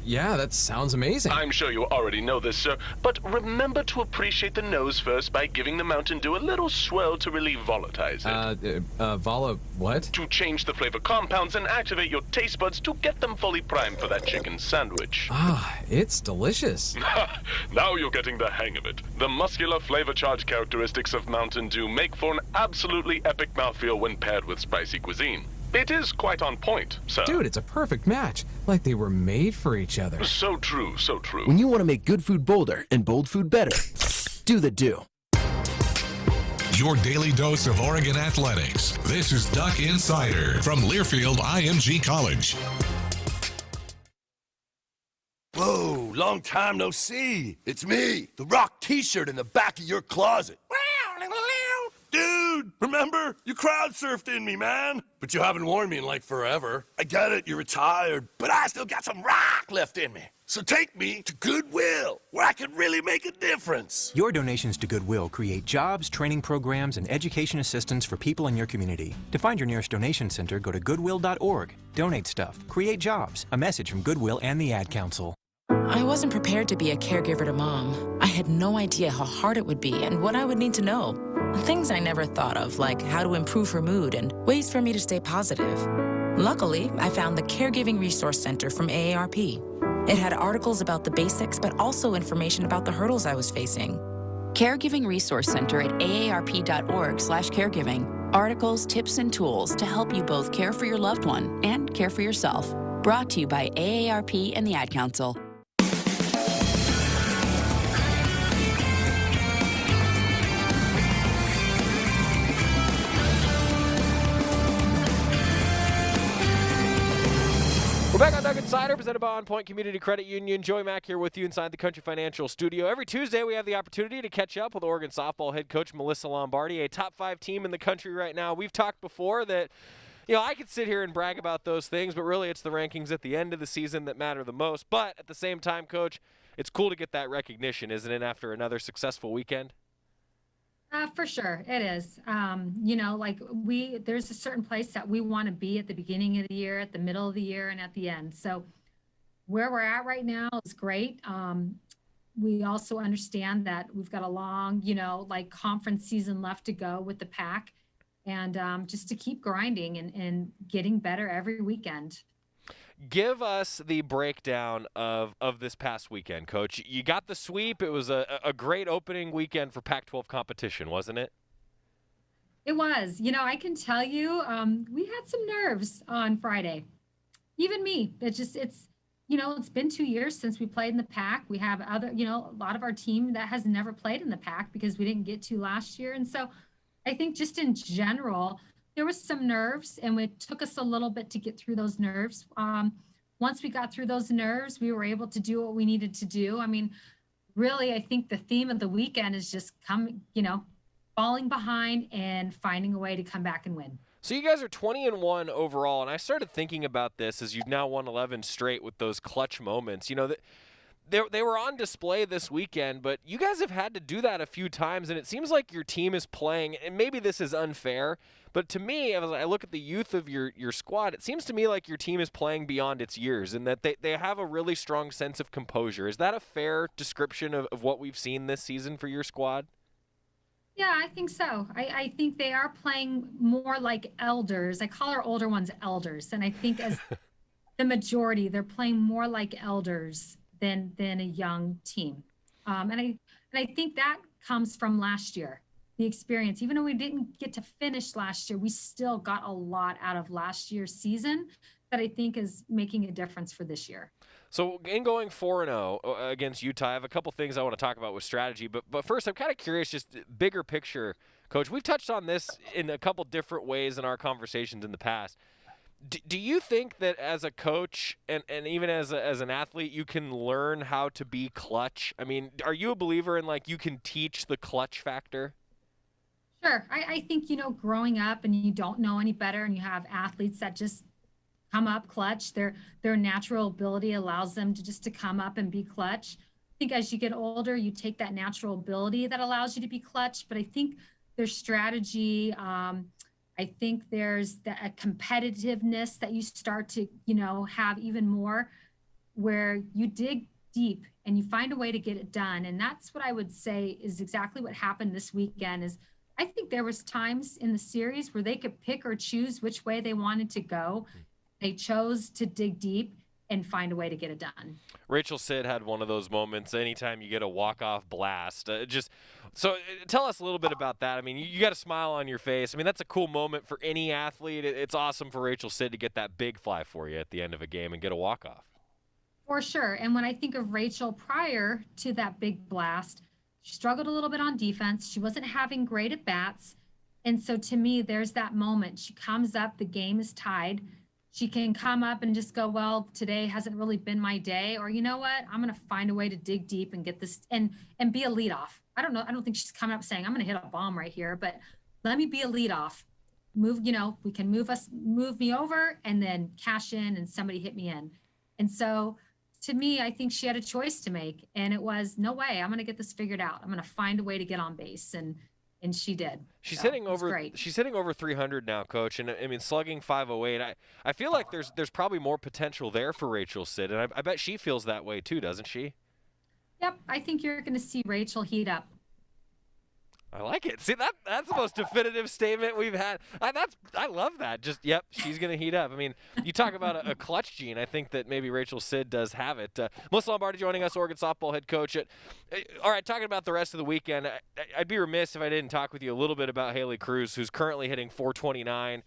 Yeah, that sounds amazing. I'm sure you already know this, sir, but remember to appreciate the nose first by giving the Mountain Dew a little swirl to relieve volatilize it. What? To change the flavor compounds and activate your taste buds to get them fully primed for that chicken sandwich. It's delicious. Now you're getting the hang of it. The muscular flavor charge characteristics of Mountain Dew make for an absolutely epic mouthfeel when paired with spicy cuisine. It is quite on point, sir. Dude, it's a perfect match. Like they were made for each other. So true, so true. When you want to make good food bolder and bold food better, do the Dew. Your daily dose of Oregon athletics. This is Duck Insider from Learfield IMG College. Whoa, long time no see. It's me, the Rock t-shirt in the back of your closet. Dude, remember? You crowd surfed in me, man. But you haven't worn me in like forever. I get it, you're retired, but I still got some rock left in me. So take me to Goodwill, where I can really make a difference. Your donations to Goodwill create jobs, training programs, and education assistance for people in your community. To find your nearest donation center, go to goodwill.org. Donate stuff. Create jobs. A message from Goodwill and the Ad Council. I wasn't prepared to be a caregiver to Mom. I had no idea how hard it would be and what I would need to know. Things I never thought of, like how to improve her mood and ways for me to stay positive. Luckily, I found the Caregiving Resource Center from AARP. It had articles about the basics, but also information about the hurdles I was facing. Caregiving Resource Center at aarp.org/caregiving. Articles, tips, and tools to help you both care for your loved one and care for yourself. Brought to you by AARP and the Ad Council. We're back on Duck Insider, presented by On Point Community Credit Union. Joey Mack here with you inside the Country Financial Studio. Every Tuesday, we have the opportunity to catch up with Oregon softball head coach Melyssa Lombardi, a top 5 team in the country right now. We've talked before that, I could sit here and brag about those things, but really it's the rankings at the end of the season that matter the most. But at the same time, Coach, it's cool to get that recognition, isn't it, after another successful weekend? For sure, it is. There's a certain place that we want to be at the beginning of the year, at the middle of the year, and at the end. So where we're at right now is great. We also understand that we've got a long, conference season left to go with the pack, and just to keep grinding and getting better every weekend. Give us the breakdown of this past weekend, Coach. You got the sweep. It was a great opening weekend for Pac-12 competition, wasn't it? It was. I can tell you, we had some nerves on Friday. Even me. It's been 2 years since we played in the Pac. We have a lot of our team that has never played in the Pac because we didn't get to last year. And so I think just in general, there was some nerves, and it took us a little bit to get through those nerves. Once we got through those nerves, we were able to do what we needed to do. I mean, really, I think the theme of the weekend is just falling behind and finding a way to come back and win. So you guys are 20-1 overall, and I started thinking about this as you've now won 11 straight with those clutch moments. They were on display this weekend, but you guys have had to do that a few times, and it seems like your team is playing, and maybe this is unfair, but to me, as I look at the youth of your squad, it seems to me like your team is playing beyond its years and that they have a really strong sense of composure. Is that a fair description of what we've seen this season for your squad? Yeah, I think so. I think they are playing more like elders. I call our older ones elders, and I think as the majority, they're playing more like elders than a young team. And I think that comes from last year. The experience, even though we didn't get to finish last year, we still got a lot out of last year's season that I think is making a difference for this year. So in going 4-0 against Utah, I have a couple things I want to talk about with strategy. But first, I'm kind of curious, just bigger picture, Coach, we've touched on this in a couple different ways in our conversations in the past. Do you think that as a coach and even as an athlete, you can learn how to be clutch? I mean, are you a believer in, like, you can teach the clutch factor? Sure. I think, growing up and you don't know any better and you have athletes that just come up clutch, their natural ability allows them to come up and be clutch. I think as you get older, you take that natural ability that allows you to be clutch, but I think there's strategy. I think there's a competitiveness that you start to, have even more, where you dig deep and you find a way to get it done. And that's what I would say is exactly what happened this weekend. Is I think there was times in the series where they could pick or choose which way they wanted to go. They chose to dig deep and find a way to get it done. Rachel Sid had one of those moments anytime you get a walk-off blast. So tell us a little bit about that. I mean, you got a smile on your face. I mean, that's a cool moment for any athlete. It's awesome for Rachel Sid to get that big fly for you at the end of a game and get a walk-off. For sure. And when I think of Rachel prior to that big blast, she struggled a little bit on defense. She wasn't having great at bats. And so to me, there's that moment. She comes up, the game is tied. She can come up and just go, well, today hasn't really been my day. Or you know what? I'm going to find a way to dig deep and get this and be a leadoff. I don't know. I don't think she's coming up saying, I'm going to hit a bomb right here, but let me be a leadoff. Move, we can move me over and then cash in and somebody hit me in. And so to me, I think she had a choice to make, and it was, no way, I'm going to get this figured out. I'm going to find a way to get on base, and she did. She's so, hitting over. She's hitting over 300 now, Coach, and I mean slugging 508. I feel like there's probably more potential there for Rachel Sid, and I bet she feels that way too, doesn't she? Yep, I think you're going to see Rachel heat up. I like it. See, that's the most definitive statement we've had. I love that. Just, yep, she's going to heat up. I mean, you talk about a clutch gene. I think that maybe Rachel Sid does have it. Melyssa Lombardi joining us, Oregon softball head coach. All right, talking about the rest of the weekend, I'd be remiss if I didn't talk with you a little bit about Haley Cruz, who's currently hitting .429.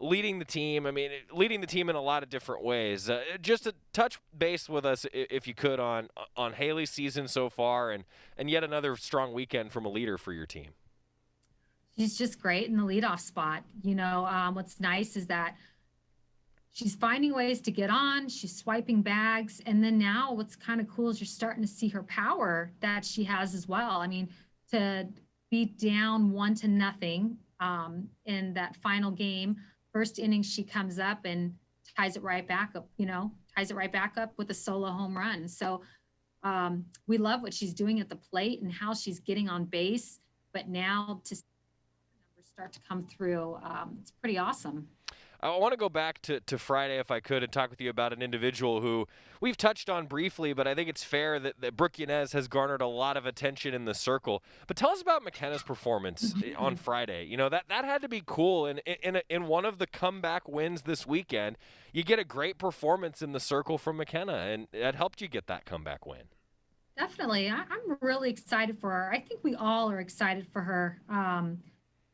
Leading the team. I mean, leading the team in a lot of different ways. Just to touch base with us, if you could, on Haley's season so far, and yet another strong weekend from a leader for your team. She's just great in the leadoff spot. What's nice is that she's finding ways to get on. She's swiping bags, and then now what's kind of cool is you're starting to see her power that she has as well. I mean, to be down 1-0 in that final game. First inning, she comes up and ties it right back up, with a solo home run. So we love what she's doing at the plate and how she's getting on base. But now to see numbers start to come through, it's pretty awesome. I want to go back to Friday, if I could, and talk with you about an individual who we've touched on briefly, but I think it's fair that Brooke Yanez has garnered a lot of attention in the circle. But tell us about McKenna's performance on Friday. That had to be cool. And in one of the comeback wins this weekend, you get a great performance in the circle from McKenna, and that helped you get that comeback win. Definitely. I'm really excited for her. I think we all are excited for her.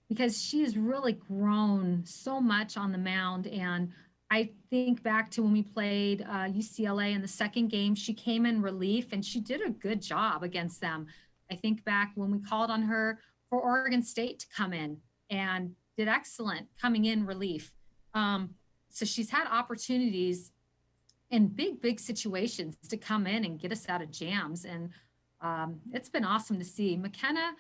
Because she has really grown so much on the mound. And I think back to when we played UCLA in the second game, she came in relief and she did a good job against them. I think back when we called on her for Oregon State to come in and did excellent coming in relief. So she's had opportunities in big situations to come in and get us out of jams. And it's been awesome to see. McKenna,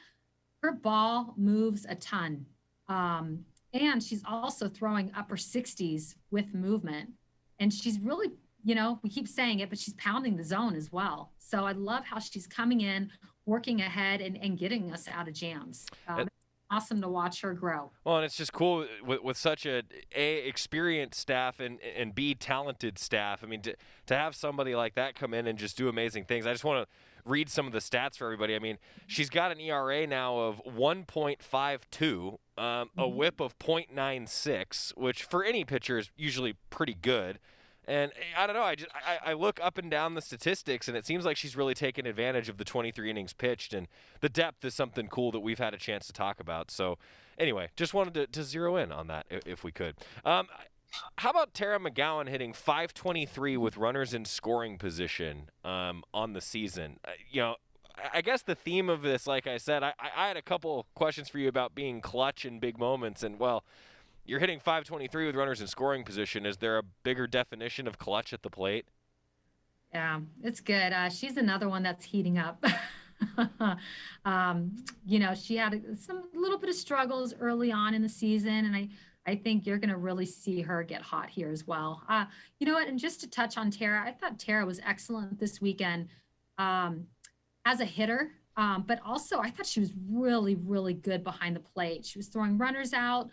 her ball moves a ton. And she's also throwing upper 60s with movement. And she's really, we keep saying it, but she's pounding the zone as well. So I love how she's coming in, working ahead and getting us out of jams. It's awesome to watch her grow. Well, and it's just cool with such a experienced staff and B, talented staff. I mean, to have somebody like that come in and just do amazing things. I just want to read some of the stats for everybody. I mean, she's got an ERA now of 1.52, a whip of 0.96, which for any pitcher is usually pretty good. And I don't know, I look up and down the statistics, and it seems like she's really taken advantage of the 23 innings pitched, and the depth is something cool that we've had a chance to talk about. So anyway, just wanted to zero in on that if we could. How about Tara McGowan hitting .523 with runners in scoring position on the season? I guess the theme of this, like I said, I had a couple questions for you about being clutch in big moments. And, well, you're hitting .523 with runners in scoring position. Is there a bigger definition of clutch at the plate? Yeah, it's good. She's another one that's heating up. She had some little bit of struggles early on in the season, and I think you're going to really see her get hot here as well. You know what? And just to touch on Tara, I thought Tara was excellent this weekend as a hitter, but also I thought she was really, really good behind the plate. She was throwing runners out,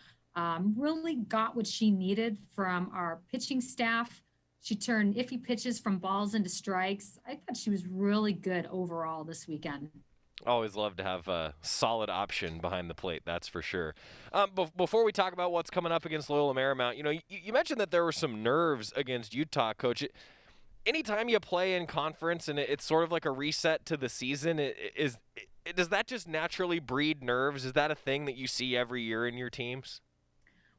really got what she needed from our pitching staff. She turned iffy pitches from balls into strikes. I thought she was really good overall this weekend. Always love to have a solid option behind the plate, that's for sure. Before we talk about what's coming up against Loyola Marymount, you mentioned that there were some nerves against Utah, Coach. Anytime you play in conference and it's sort of like a reset to the season, does that just naturally breed nerves? Is that a thing that you see every year in your teams?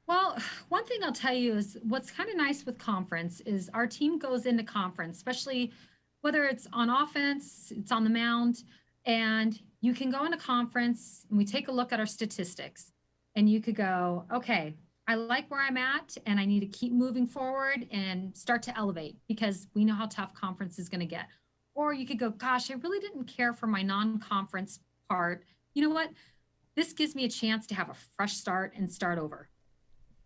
Well, one thing I'll tell you is what's kind of nice with conference is our team goes into conference, especially whether it's on offense, it's on the mound, and you can go into conference and we take a look at our statistics and you could go, okay, I like where I'm at and I need to keep moving forward and start to elevate because we know how tough conference is going to get. Or you could go, gosh, I really didn't care for my non-conference part. You know what? This gives me a chance to have a fresh start and start over.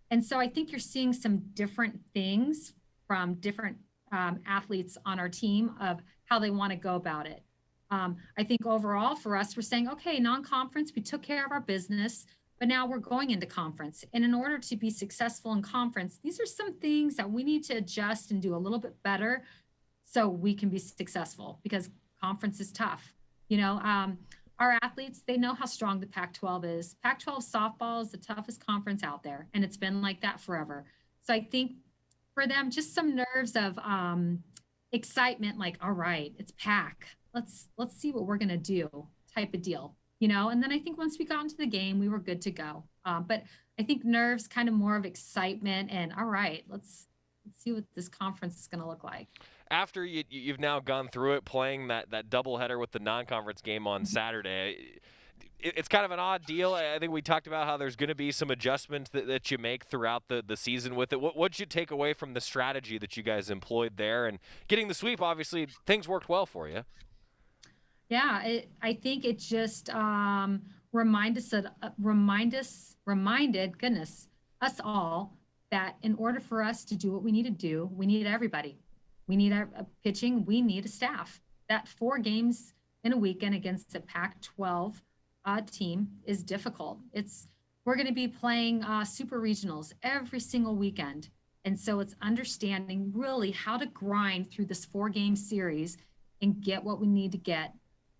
And so I think you're seeing some different things from different athletes on our team of how they want to go about it. I think overall for us, we're saying, okay, non-conference, we took care of our business, but now we're going into conference. And in order to be successful in conference, these are some things that we need to adjust and do a little bit better so we can be successful because conference is tough. Our athletes, they know how strong the Pac-12 is. Pac-12 softball is the toughest conference out there, and it's been like that forever. So I think for them, just some nerves of excitement, like, all right, it's Pac. Let's see what we're going to do type of deal, And then I think once we got into the game, we were good to go. But I think nerves, kind of more of excitement and, all right, let's see what this conference is going to look like. After you've now gone through it, playing that doubleheader with the non-conference game on Saturday, it's kind of an odd deal. I think we talked about how there's going to be some adjustments that you make throughout the season with it. What'd you take away from the strategy that you guys employed there? And getting the sweep, obviously, things worked well for you. Yeah, I think it just reminded us all that in order for us to do what we need to do, we need everybody. We need a pitching. We need a staff. That 4 games in a weekend against a Pac-12 team is difficult. We're going to be playing super regionals every single weekend. And so it's understanding really how to grind through this 4-game series and get what we need to get,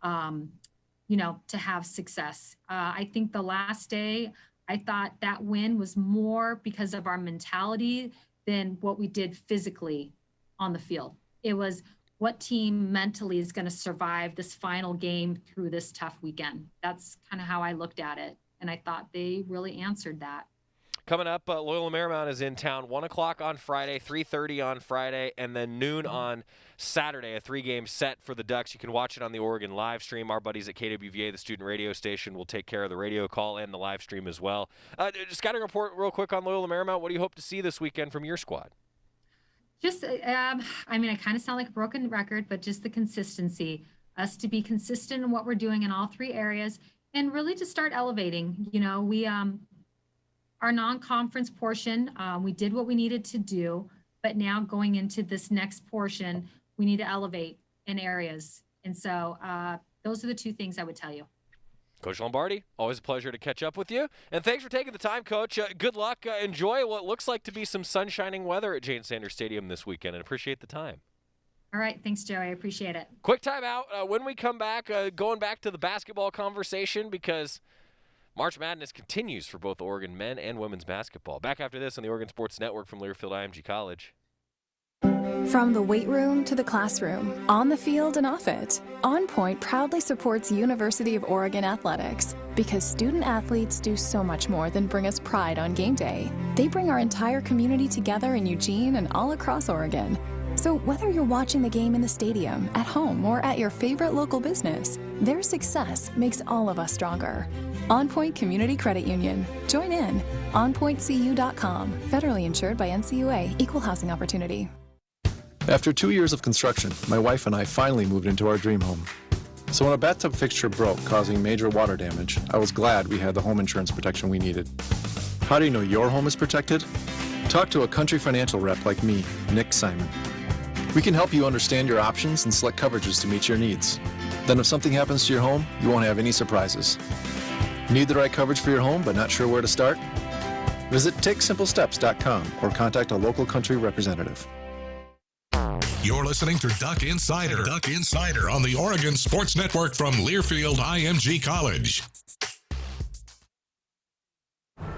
to have success. I think the last day, I thought that win was more because of our mentality than what we did physically on the field. It was what team mentally is going to survive this final game through this tough weekend. That's kind of how I looked at it. And I thought they really answered that. Coming up, Loyola Marymount is in town 1 o'clock on Friday, 3:30 on Friday, and then noon on Saturday, a 3-game set for the Ducks. You can watch it on the Oregon live stream. Our buddies at KWVA, the student radio station, will take care of the radio call and the live stream as well. Just got to report real quick on Loyola Marymount. What do you hope to see this weekend from your squad? Just, I kind of sound like a broken record, but just the consistency, us to be consistent in what we're doing in all 3 areas and really to start elevating. We, our non-conference portion, we did what we needed to do, but now going into this next portion, we need to elevate in areas. And so those are the 2 things I would tell you. Coach Lombardi, always a pleasure to catch up with you. And thanks for taking the time, Coach. Good luck. Enjoy what looks like to be some sunshining weather at Jane Sanders Stadium this weekend, and appreciate the time. All right. Thanks, Joey. I appreciate it. Quick timeout. When we come back, going back to the basketball conversation because March Madness continues for both Oregon men and women's basketball. Back after this on the Oregon Sports Network from Learfield IMG College. From the weight room to the classroom, on the field and off it, On Point proudly supports University of Oregon athletics because student athletes do so much more than bring us pride on game day. They bring our entire community together in Eugene and all across Oregon. So whether you're watching the game in the stadium, at home, or at your favorite local business, their success makes all of us stronger. On Point Community Credit Union. Join in. OnPointCU.com. Federally insured by NCUA. Equal housing opportunity. After 2 years of construction, my wife and I finally moved into our dream home. So when a bathtub fixture broke, causing major water damage, I was glad we had the home insurance protection we needed. How do you know your home is protected? Talk to a Country Financial rep like me, Nick Simon. We can help you understand your options and select coverages to meet your needs. Then if something happens to your home, you won't have any surprises. Need the right coverage for your home but not sure where to start? Visit TakeSimpleSteps.com or contact a local Country representative. You're listening to Duck Insider. Duck Insider on the Oregon Sports Network from Learfield IMG College.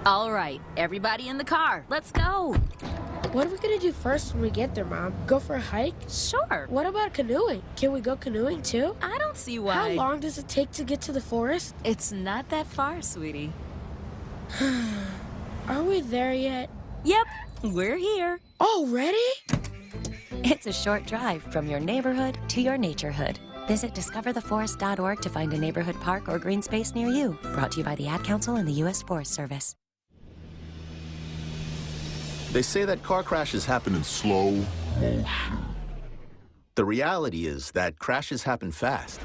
All right, everybody in the car, let's go. What are we gonna do first when we get there, Mom? Go for a hike? Sure. What about canoeing? Can we go canoeing too? I don't see why. How long does it take to get to the forest? It's not that far, sweetie. Are we there yet? Yep, we're here. Already? It's a short drive from your neighborhood to your naturehood. Visit discovertheforest.org to find a neighborhood park or green space near you. Brought to you by the Ad Council and the U.S. Forest Service. They say that car crashes happen in slow motion. The reality is that crashes happen fast.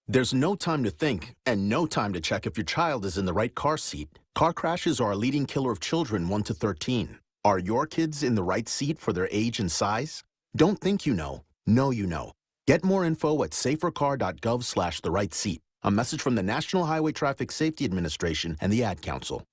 There's no time to think and no time to check if your child is in the right car seat. Car crashes are a leading killer of children 1 to 13. Are your kids in the right seat for their age and size? Don't think you know. Know you know. Get more info at safercar.gov/the-right-seat. A message from the National Highway Traffic Safety Administration and the Ad Council.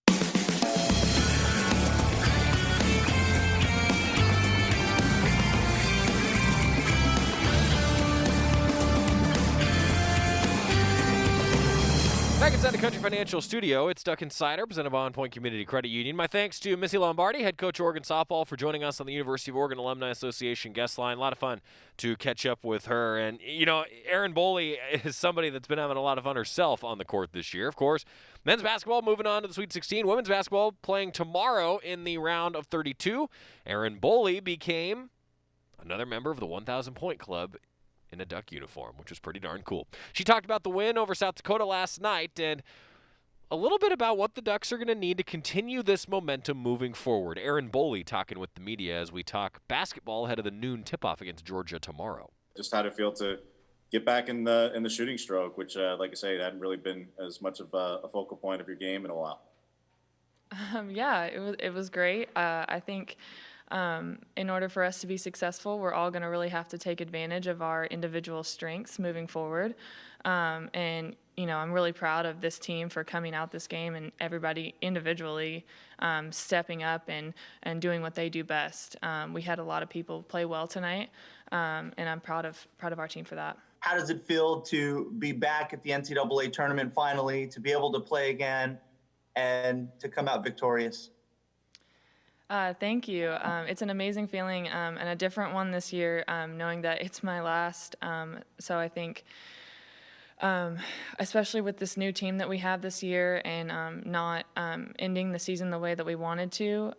Back inside the Country Financial Studio, it's Duck Insider, presented by On Point Community Credit Union. My thanks to Melyssa Lombardi, head coach of Oregon softball, for joining us on the University of Oregon Alumni Association guest line. A lot of fun to catch up with her. And, you know, Erin Boley is somebody that's been having a lot of fun herself on the court this year. Of course, men's basketball moving on to the Sweet 16. Women's basketball playing tomorrow in the round of 32. Erin Boley became another member of the 1,000-point club in a Duck uniform, which was pretty darn cool. She talked about the win over South Dakota last night and a little bit about what the Ducks are going to need to continue this momentum moving forward. Erin Boley talking with the media as we talk basketball ahead of the noon tip-off against Georgia tomorrow. Just how to feel to get back in the shooting stroke, which, like I say, it hadn't really been as much of a focal point of your game in a while. Yeah, it was great. I think in order for us to be successful, we're all going to really have to take advantage of our individual strengths moving forward. And, you know, I'm really proud of this team for coming out this game and everybody individually stepping up and doing what they do best. We had a lot of people play well tonight, and I'm proud of our team for that. How does it feel to be back at the NCAA tournament finally, to be able to play again and to come out victorious? Thank you. It's an amazing feeling and a different one this year, knowing that it's my last. So I think, especially with this new team that we have this year and not ending the season the way that we wanted to,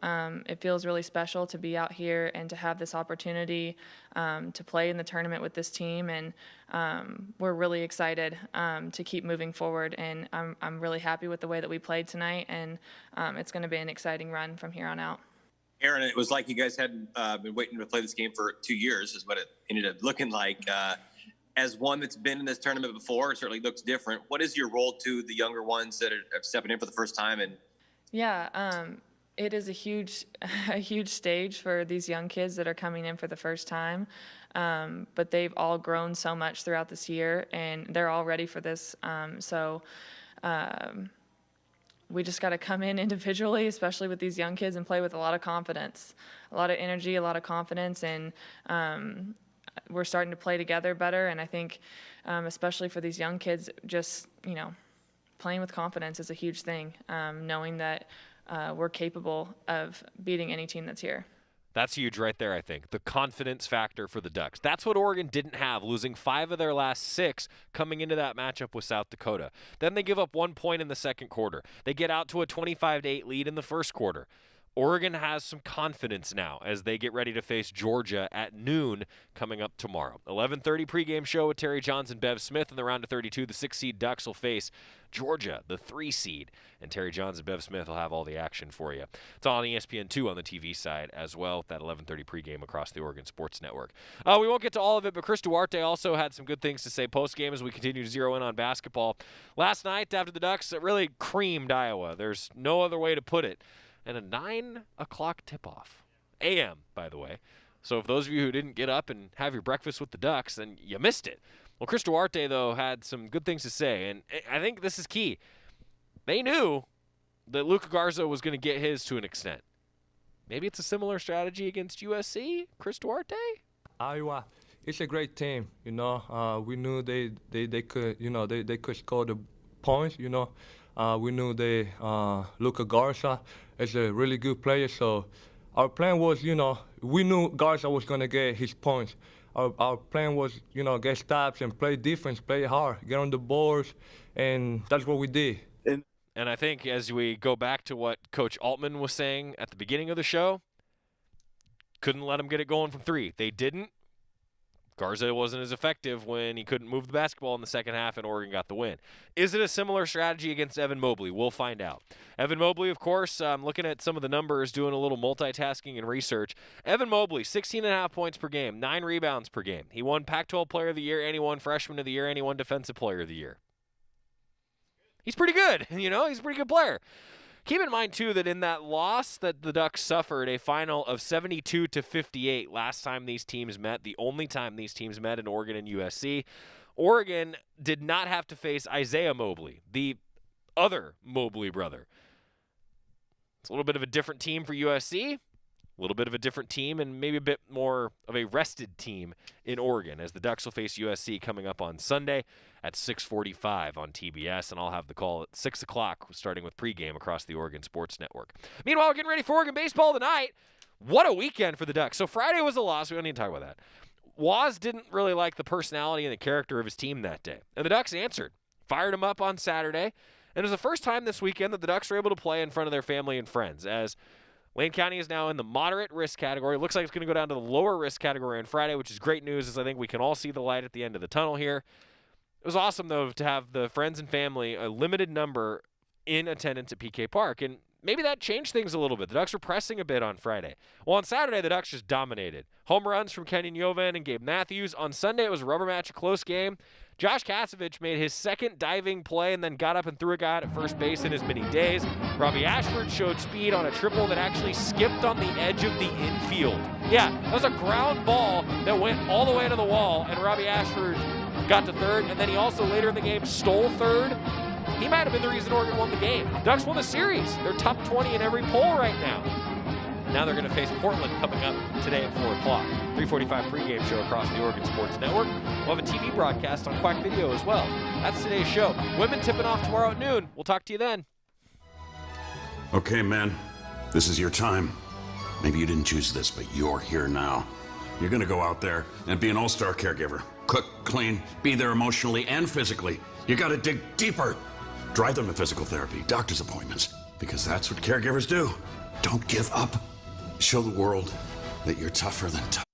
it feels really special to be out here and to have this opportunity to play in the tournament with this team. And we're really excited to keep moving forward. And I'm really happy with the way that we played tonight. And it's going to be an exciting run from here on out. Erin, it was like you guys had been waiting to play this game for 2 years is what it ended up looking like. As one that's been in this tournament before, it certainly looks different. What is your role to the younger ones that are stepping in for the first time? And yeah, it is a huge stage for these young kids that are coming in for the first time. But they've all grown so much throughout this year, and they're all ready for this. We just got to come in individually, especially with these young kids, and play with a lot of confidence, a lot of energy, a lot of confidence, and we're starting to play together better. And I think, especially for these young kids, just, you know, playing with confidence is a huge thing, knowing that we're capable of beating any team that's here. That's huge right there, I think. The confidence factor for the Ducks. That's what Oregon didn't have, losing 5 of their last 6 coming into that matchup with South Dakota. Then they give up 1 point in the second quarter. They get out to a 25-8 lead in the first quarter. Oregon has some confidence now as they get ready to face Georgia at noon coming up tomorrow. 11:30 pregame show with Terry Johnson, Bev Smith in the round of 32. The 6-seed Ducks will face Georgia, the 3-seed. And Terry Johnson, Bev Smith will have all the action for you. It's on ESPN2 on the TV side as well with that 11:30 pregame across the Oregon Sports Network. We won't get to all of it, but Chris Duarte also had some good things to say postgame as we continue to zero in on basketball. Last night after the Ducks really creamed Iowa. There's no other way to put it. And a 9 o'clock tip-off. A.M., by the way. So if those of you who didn't get up and have your breakfast with the Ducks, then you missed it. Well, Chris Duarte, though, had some good things to say, and I think this is key. They knew that Luka Garza was going to get his to an extent. Maybe it's a similar strategy against USC? Chris Duarte? Iowa, it's a great team, you know. We knew they could, you know, they could score the points, you know. We knew Luka Garza is a really good player, so our plan was, you know, we knew Garza was going to get his points. Our plan was, you know, get stops and play defense, play hard, get on the boards, and that's what we did. And I think as we go back to what Coach Altman was saying at the beginning of the show, couldn't let him get it going from 3. They didn't. Garza wasn't as effective when he couldn't move the basketball in the second half, and Oregon got the win. Is it a similar strategy against Evan Mobley? We'll find out. Evan Mobley, of course, looking at some of the numbers, doing a little multitasking and research. Evan Mobley, 16.5 points per game, 9 rebounds per game. He won Pac-12 Player of the Year, and he won Freshman of the Year, and he won Defensive Player of the Year. He's pretty good, you know? He's a pretty good player. Keep in mind, too, that in that loss that the Ducks suffered, a final of 72-58 last time these teams met, the only time these teams met in Oregon and USC, Oregon did not have to face Isaiah Mobley, the other Mobley brother. It's a little bit of a different team for USC, a little bit of a different team, and maybe a bit more of a rested team in Oregon as the Ducks will face USC coming up on Sunday at 6:45 on TBS, and I'll have the call at 6 o'clock, starting with pregame across the Oregon Sports Network. Meanwhile, we're getting ready for Oregon baseball tonight. What a weekend for the Ducks. So Friday was a loss. We don't need to talk about that. Waz didn't really like the personality and the character of his team that day, and the Ducks answered. Fired him up on Saturday, and it was the first time this weekend that the Ducks were able to play in front of their family and friends, as Lane County is now in the moderate risk category. Looks like it's going to go down to the lower risk category on Friday, which is great news, as I think we can all see the light at the end of the tunnel here. It was awesome, though, to have the friends and family, a limited number, in attendance at PK Park. And maybe that changed things a little bit. The Ducks were pressing a bit on Friday. Well, on Saturday, the Ducks just dominated. Home runs from Kenyon Yovan and Gabe Matthews. On Sunday, it was a rubber match, a close game. Josh Kasevich made his second diving play and then got up and threw a guy out at first base in as many days. Robbie Ashford showed speed on a triple that actually skipped on the edge of the infield. Yeah, that was a ground ball that went all the way to the wall, and Robbie Ashford got to third, and then he also later in the game stole third. He might have been the reason Oregon won the game. Ducks won the series. They're top 20 in every poll right now. And now they're going to face Portland coming up today at 4 o'clock. 3:45 pregame show across the Oregon Sports Network. We'll have a TV broadcast on Quack Video as well. That's today's show. Women tipping off tomorrow at noon. We'll talk to you then. Okay, men. This is your time. Maybe you didn't choose this, but you're here now. You're going to go out there and be an all-star caregiver. Cook, clean, be there emotionally and physically. You got to dig deeper. Drive them to physical therapy, doctor's appointments, because that's what caregivers do. Don't give up. Show the world that you're tougher than tough.